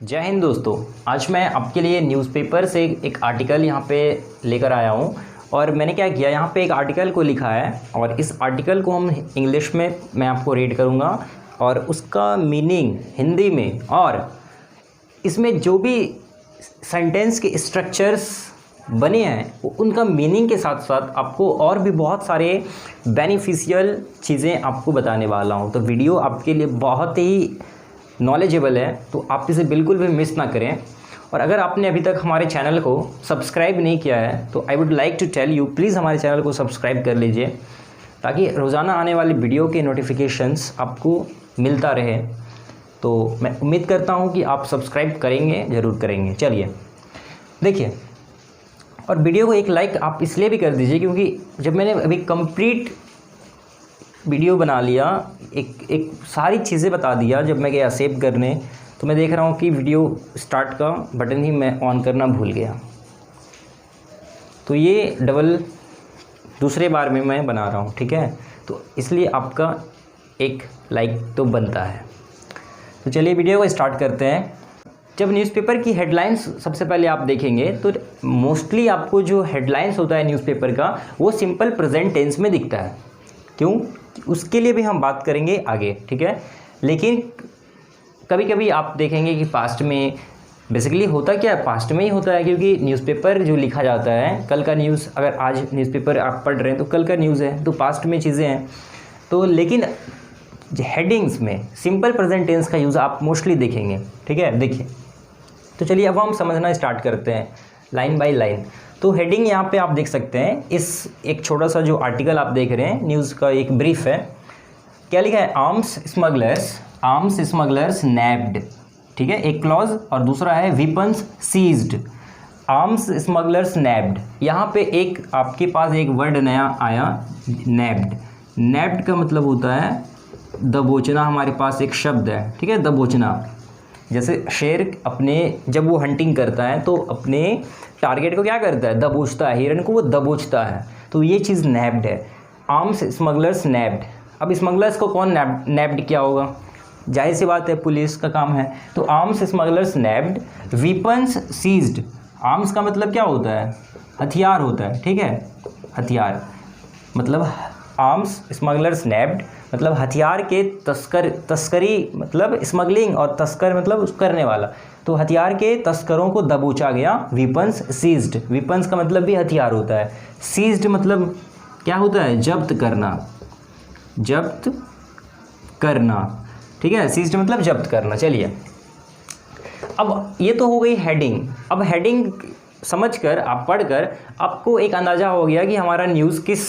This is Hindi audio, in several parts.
जय हिंद दोस्तों। आज मैं आपके लिए न्यूज़पेपर से एक आर्टिकल यहाँ पे लेकर आया हूँ। और मैंने क्या किया, यहाँ पे एक आर्टिकल को लिखा है और इस आर्टिकल को हम इंग्लिश में मैं आपको रीड करूँगा और उसका मीनिंग हिंदी में, और इसमें जो भी सेंटेंस के स्ट्रक्चर्स बने हैं उनका मीनिंग के साथ साथ आपको और भी बहुत सारे बेनिफिशियल चीज़ें आपको बताने वाला हूँ। तो वीडियो आपके लिए बहुत ही नॉलेजेबल है, तो आप इसे बिल्कुल भी मिस ना करें। और अगर आपने अभी तक हमारे चैनल को सब्सक्राइब नहीं किया है तो I would like to tell you, please हमारे चैनल को सब्सक्राइब कर लीजिए ताकि रोज़ाना आने वाली वीडियो के नोटिफिकेशंस आपको मिलता रहे। तो मैं उम्मीद करता हूँ कि आप सब्सक्राइब करेंगे, ज़रूर करेंगे। चलिए देखिए, और वीडियो को एक लाइक आप इसलिए भी कर दीजिए क्योंकि जब मैंने अभी कंप्लीट वीडियो बना लिया, एक सारी चीज़ें बता दिया, जब मैं गया सेव करने तो मैं देख रहा हूँ कि वीडियो स्टार्ट का बटन ही मैं ऑन करना भूल गया। तो ये डबल दूसरे बार में मैं बना रहा हूँ, ठीक है। तो इसलिए आपका एक लाइक तो बनता है। तो चलिए वीडियो को स्टार्ट करते हैं। जब न्यूज़पेपर की हेडलाइंस सबसे पहले आप देखेंगे तो मोस्टली आपको जो हेडलाइंस होता है न्यूज़पेपर का वो सिंपल प्रेजेंट टेंस में दिखता है। क्यों, उसके लिए भी हम बात करेंगे आगे, ठीक है। लेकिन कभी कभी आप देखेंगे कि पास्ट में, बेसिकली होता क्या है, पास्ट में ही होता है, क्योंकि न्यूज़पेपर जो लिखा जाता है, कल का न्यूज़, अगर आज न्यूज़पेपर आप पढ़ रहे हैं तो कल का न्यूज़ है, तो पास्ट में चीज़ें हैं। तो लेकिन हेडिंग्स में सिंपल प्रेजेंट टेंस का यूज़ आप मोस्टली देखेंगे, ठीक है। देखिए, तो चलिए अब हम समझना स्टार्ट करते हैं लाइन बाय लाइन। तो हेडिंग यहाँ पे आप देख सकते हैं, इस एक छोटा सा जो आर्टिकल आप देख रहे हैं, न्यूज़ का एक ब्रीफ है। क्या लिखा है, आर्म्स स्मगलर्स नैब्ड, ठीक है, एक क्लॉज, और दूसरा है वीपन्स सीज्ड। आर्म्स स्मगलर्स नैब्ड, यहाँ पे एक आपके पास एक वर्ड नया आया, नैब्ड। नैब्ड का मतलब होता है दबोचना। हमारे पास एक शब्द है, ठीक है, दबोचना। जैसे शेर अपने जब वो हंटिंग करता है तो अपने टारगेट को क्या करता है, दबोचता है, हिरन को वो दबोचता है। तो ये चीज़ नैब्ड है, आर्म्स स्मगलर्स नैब्ड। अब स्मगलर्स को कौन नैब्ड किया होगा, जाहिर सी बात है पुलिस का काम है। तो arms smugglers nabbed, weapons seized. Arms का मतलब क्या होता है, हथियार होता है, ठीक है, हथियार। मतलब आर्म्स स्मगलर्स नैब्ड मतलब हथियार के तस्करी, मतलब स्मगलिंग, और तस्कर मतलब करने वाला। तो हथियार के तस्करों को दबोचा गया। वीपन्स सीज्ड, वीपन्स का मतलब भी हथियार होता है। सीज्ड मतलब क्या होता है, जब्त करना, जब्त करना, ठीक है। सीज्ड मतलब जब्त करना। चलिए, अब ये तो हो गई हेडिंग। अब हेडिंग समझकर, आप पढ़कर आपको एक अंदाज़ा हो गया कि हमारा न्यूज़ किस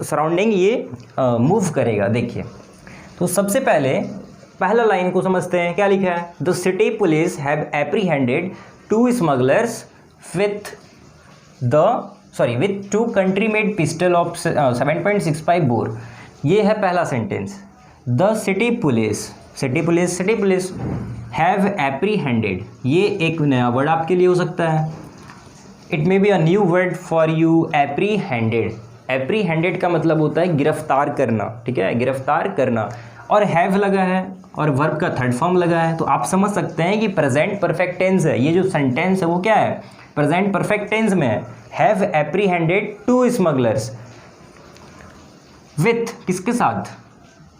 सराउंडिंग ये मूव करेगा। देखिए, तो सबसे पहले पहला लाइन को समझते हैं। क्या लिखा है, the city police have apprehended 2 smugglers with 2 country made pistol of 7.65 bore. ये है पहला sentence. The city police have apprehended, ये एक नया वर्ड आपके लिए हो सकता है। It may be a new word for you, apprehended. Apprehended का मतलब होता है गिरफ्तार करना, ठीक है, गिरफ्तार करना। और हैव लगा है और वर्ब का थर्ड फॉर्म लगा है, तो आप समझ सकते हैं कि प्रेजेंट परफेक्ट टेंस है। ये जो सेंटेंस है वो क्या है, प्रेजेंट परफेक्ट टेंस में है। हैव एप्रीहेंडेड 2 स्मगलर्स विथ, किसके साथ,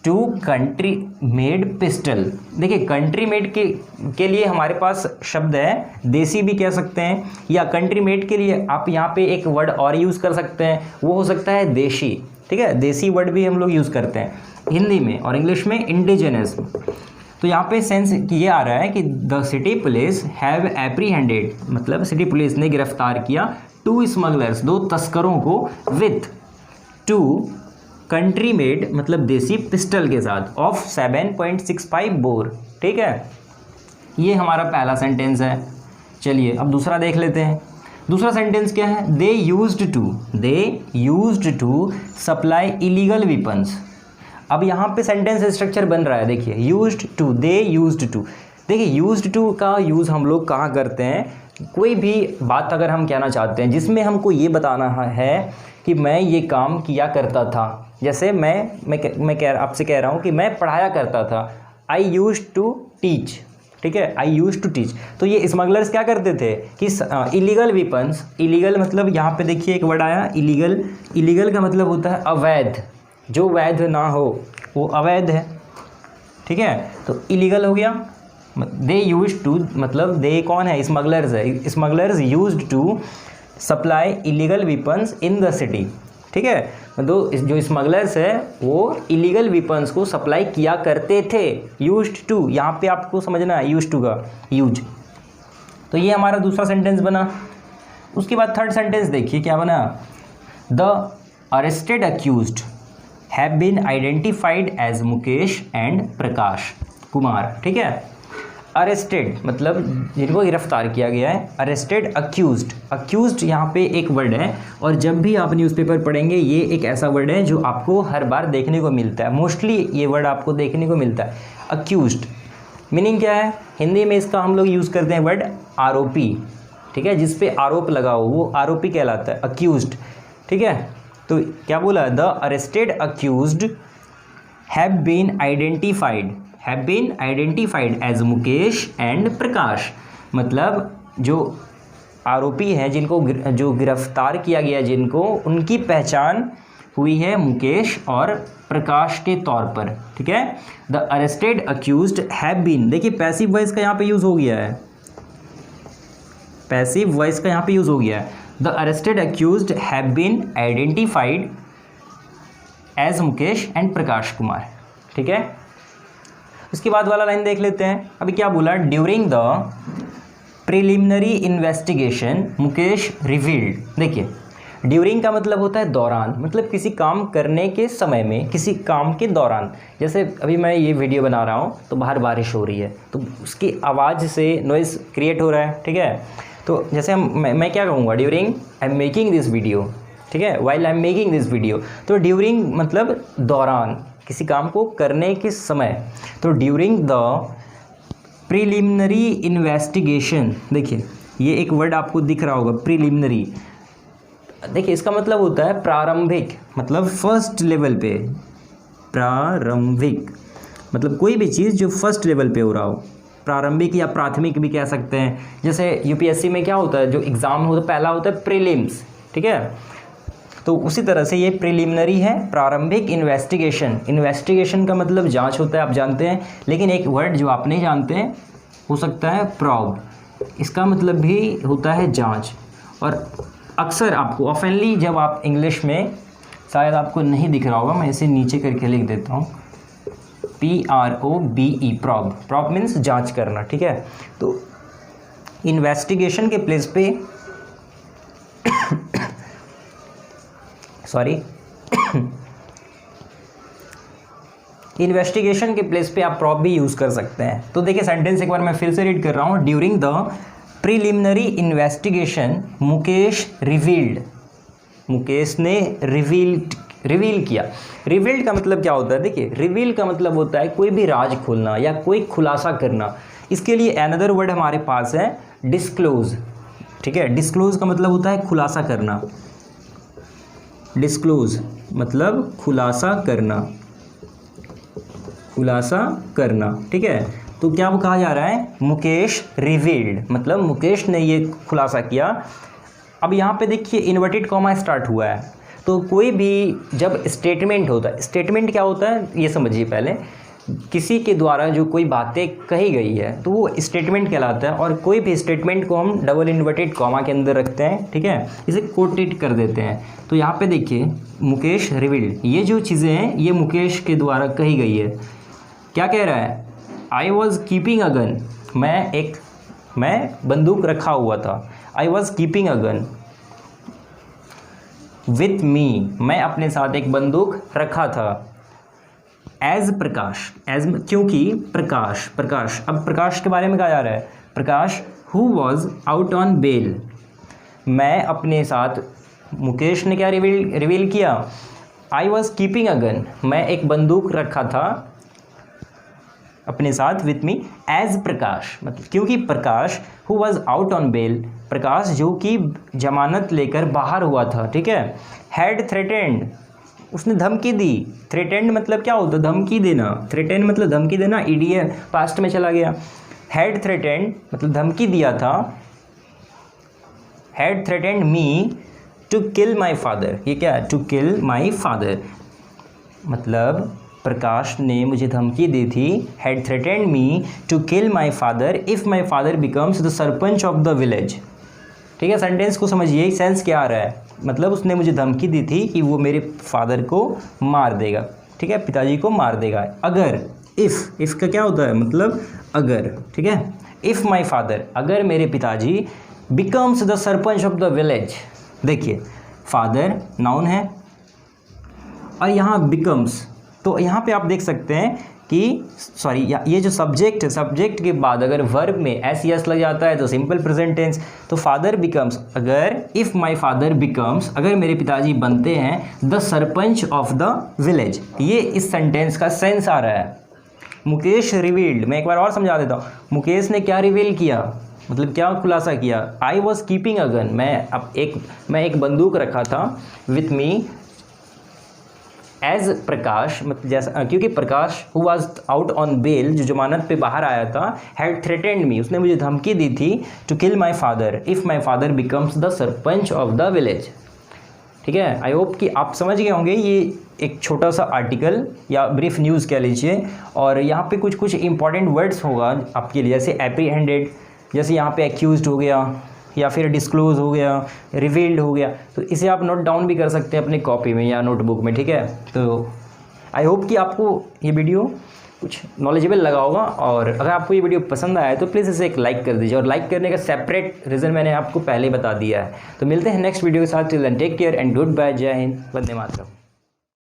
2 कंट्री मेड पिस्टल। देखिए, कंट्री मेड के लिए हमारे पास शब्द है, देसी भी कह सकते हैं, या कंट्री मेड के लिए आप यहाँ पे एक वर्ड और यूज़ कर सकते हैं, वो हो सकता है देशी, ठीक है। देसी वर्ड भी हम लोग यूज़ करते हैं हिंदी में, और इंग्लिश में इंडिजिनस। तो यहाँ पे सेंस ये आ रहा है कि the city police have apprehended, मतलब सिटी पुलिस ने गिरफ्तार किया 2 स्मगलर्स, 2 तस्करों को, विथ 2 कंट्री मेड मतलब देसी पिस्टल के साथ, ऑफ 7.65 बोर, ठीक है। ये हमारा पहला सेंटेंस है। चलिए अब दूसरा देख लेते हैं। दूसरा सेंटेंस क्या है, they used to supply illegal weapons. अब यहाँ पे सेंटेंस स्ट्रक्चर बन रहा है। देखिए, दे यूज्ड टू। देखिए, यूज्ड टू का यूज़ हम लोग कहाँ करते हैं, कोई भी बात अगर हम कहना चाहते हैं जिसमें हमको ये बताना है कि मैं ये काम किया करता था। जैसे मैं आपसे कह रहा हूँ कि मैं पढ़ाया करता था, आई यूज्ड टू टीच, ठीक है, आई यूज टू टीच। तो ये स्मगलर्स क्या करते थे कि इलीगल वेपन्स, इलीगल मतलब यहाँ पे देखिए एक वर्ड आया इलीगल, इलीगल का मतलब होता है अवैध, जो वैध ना हो वो अवैध है, ठीक है, तो इलीगल हो गया। दे यूज टू मतलब दे कौन है, स्मगलर्स है, smugglers used to supply illegal weapons in the city, ठीक है, तो जो स्मगलर्स है वो इलीगल वेपन्स को सप्लाई किया करते थे। यूज्ड टू, यहाँ पे आपको समझना है यूज्ड टू का यूज। तो ये हमारा दूसरा सेंटेंस बना। उसके बाद थर्ड सेंटेंस देखिए क्या बना, the arrested accused have been identified as Mukesh and Prakash Kumar, ठीक है। अरेस्टेड मतलब जिनको गिरफ्तार किया गया है, अरेस्टेड अक्यूज्ड, अक्यूज्ड यहाँ पे एक वर्ड है, और जब भी आप न्यूज़पेपर पढ़ेंगे ये एक ऐसा वर्ड है जो आपको हर बार देखने को मिलता है, मोस्टली ये वर्ड आपको देखने को मिलता है। अक्यूज्ड मीनिंग क्या है, हिंदी में इसका हम लोग यूज़ करते हैं वर्ड आरोपी, ठीक है, जिस पे आरोप लगा हो वो आरोपी कहलाता है, अक्यूज्ड, ठीक है। तो क्या बोला, the arrested accused have been identified as Mukesh and Prakash, मतलब जो आरोपी हैं जिनको जो गिरफ्तार किया गया जिनको, उनकी पहचान हुई है मुकेश और प्रकाश के तौर पर, ठीक है। The arrested accused have been, देखिए पैसिव वॉइस का यहाँ पे यूज़ हो गया है, पैसिव वॉइस का यहाँ पे यूज़ हो गया है। The arrested accused have been identified as Mukesh and Prakash Kumar, ठीक है। उसके बाद वाला लाइन देख लेते हैं। अभी क्या बोला, during the preliminary investigation Mukesh revealed. देखिए ड्यूरिंग का मतलब होता है दौरान, मतलब किसी काम करने के समय में, किसी काम के दौरान। जैसे अभी मैं ये वीडियो बना रहा हूँ तो बाहर बारिश हो रही है तो उसकी आवाज़ से नॉइज़ क्रिएट हो रहा है, ठीक है। तो जैसे मैं क्या कहूँगा, during I am making this video, ठीक है, while I am making this video. तो ड्यूरिंग मतलब दौरान, किसी काम को करने के समय। तो ड्यूरिंग द प्रिलिमिनरी इन्वेस्टिगेशन, देखिए ये एक वर्ड आपको दिख रहा होगा प्रिलिमिनरी, देखिए इसका मतलब होता है प्रारंभिक, मतलब फर्स्ट लेवल पे, प्रारंभिक मतलब कोई भी चीज़ जो फर्स्ट लेवल पे हो रहा हो, प्रारंभिक या प्राथमिक भी कह सकते हैं। जैसे यूपीएससी में क्या होता है, जो एग्ज़ाम होता है पहला होता है प्रीलिम्स, ठीक है, तो उसी तरह से ये प्रिलिमिनरी है, प्रारंभिक इन्वेस्टिगेशन। इन्वेस्टिगेशन का मतलब जांच होता है, आप जानते हैं, लेकिन एक वर्ड जो आप नहीं जानते हैं हो सकता है प्रॉब, इसका मतलब भी होता है जांच। और अक्सर आपको ऑफनली जब आप इंग्लिश में, शायद आपको नहीं दिख रहा होगा, मैं इसे नीचे करके लिख देता हूँ, PROBE, प्रॉब, प्रॉब मीन्स जांच करना, ठीक है। तो इन्वेस्टिगेशन के प्लेस पे इन्वेस्टिगेशन के प्लेस पे आप प्रॉब भी यूज़ कर सकते हैं। तो देखिए सेंटेंस एक बार मैं फिर से रीड कर रहा हूँ, during the preliminary investigation Mukesh revealed, Mukesh ने रिवील किया। रिवील्ड का मतलब क्या होता है, देखिए रिवील का मतलब होता है कोई भी राज खोलना या कोई खुलासा करना। इसके लिए अनदर वर्ड हमारे पास है डिस्क्लोज, ठीक है। डिस्क्लोज का मतलब होता है खुलासा करना, डिस्क्लोज मतलब खुलासा करना, खुलासा करना, ठीक है। तो क्या वो कहा जा रहा है, मुकेश रिवील्ड मतलब मुकेश ने ये खुलासा किया। अब यहाँ पे देखिए इन्वर्टेड कॉमा स्टार्ट हुआ है, तो कोई भी जब स्टेटमेंट होता है, स्टेटमेंट क्या होता है ये समझिए पहले, किसी के द्वारा जो कोई बातें कही गई है तो वो स्टेटमेंट कहलाता है। और कोई भी स्टेटमेंट को हम डबल इन्वर्टेड कॉमा के अंदर रखते हैं, ठीक है, इसे कोटेड कर देते हैं। तो यहाँ पे देखिए मुकेश रिवील्ड, ये जो चीज़ें हैं ये मुकेश के द्वारा कही गई है। क्या कह रहा है, आई वॉज कीपिंग अ गन, मैं बंदूक रखा हुआ था, आई was keeping a gun with me, मैं अपने साथ एक बंदूक रखा था। एज प्रकाश, एज क्योंकि प्रकाश, अब प्रकाश के बारे में कहा जा रहा है, Prakash who was out on bail, मैं अपने साथ, मुकेश ने क्या रिवील किया, I was keeping a gun, मैं एक बंदूक रखा था अपने साथ विथ मी एज प्रकाश, मतलब क्योंकि Prakash who was out on bail, Prakash जो कि जमानत लेकर बाहर हुआ था, ठीक है। हैड थ्रेटेंड, उसने धमकी दी, थ्रेटेंड मतलब क्या होता है, धमकी देना, थ्रेटेंड मतलब धमकी देना, ईडीए पास्ट में चला गया। हैड थ्रेटेंड मतलब धमकी दिया था, had threatened me to kill my father. ये क्या है? टू किल माई फादर मतलब प्रकाश ने मुझे धमकी दी थी, had threatened me to kill my father if my father becomes the sarpanch of the village. ठीक है, सेंटेंस को समझिए, सेंस क्या आ रहा है, मतलब उसने मुझे धमकी दी थी कि वो मेरे फादर को मार देगा। ठीक है, पिताजी को मार देगा। अगर, इफ़ का क्या होता है? मतलब अगर। ठीक है, इफ़ माई फादर, अगर मेरे पिताजी becomes the sarpanch of the village. देखिए, फादर नाउन है और यहाँ बिकम्स, तो यहाँ पे आप देख सकते हैं कि सॉरी ये जो सब्जेक्ट है, सब्जेक्ट के बाद अगर वर्ब में एस यस लग जाता है तो सिंपल प्रेजेंट टेंस। तो फादर बिकम्स, अगर इफ़ माय फादर बिकम्स, अगर मेरे पिताजी बनते हैं the sarpanch of the village, ये इस सेंटेंस का सेंस आ रहा है। मुकेश रिवील्ड, मैं एक बार और समझा देता हूँ, मुकेश ने क्या रिवील किया, मतलब क्या खुलासा किया? I was keeping a gun, मैं एक बंदूक रखा था विथ मी एज प्रकाश, मतलब जैसा, क्योंकि Prakash who was out on bail, जो जमानत पे बाहर आया था, हैड थ्रेटेंड मी, उसने मुझे धमकी दी थी to kill my father if my father becomes the sarpanch of the village. ठीक है, आई होप कि आप समझ गए होंगे। ये एक छोटा सा आर्टिकल या ब्रीफ न्यूज़ कह लीजिए, और यहाँ पे कुछ इंपॉर्टेंट वर्ड्स होगा आपके लिए, जैसे एप्रीहेंडेड, जैसे यहाँ पे एक्यूज्ड हो गया, या फिर डिस्क्लोज हो गया, रिवील्ड हो गया। तो इसे आप नोट डाउन भी कर सकते हैं अपनी कॉपी में या नोटबुक में। ठीक है, तो आई होप कि आपको ये वीडियो कुछ नॉलेजेबल लगा होगा, और अगर आपको ये वीडियो पसंद आया है तो प्लीज़ इसे एक लाइक कर दीजिए, और लाइक करने का सेपरेट रीज़न मैंने आपको पहले बता दिया है। तो मिलते हैं नेक्स्ट वीडियो के साथ। Till then take care and goodbye. जय हिंद, वंदे मातरम।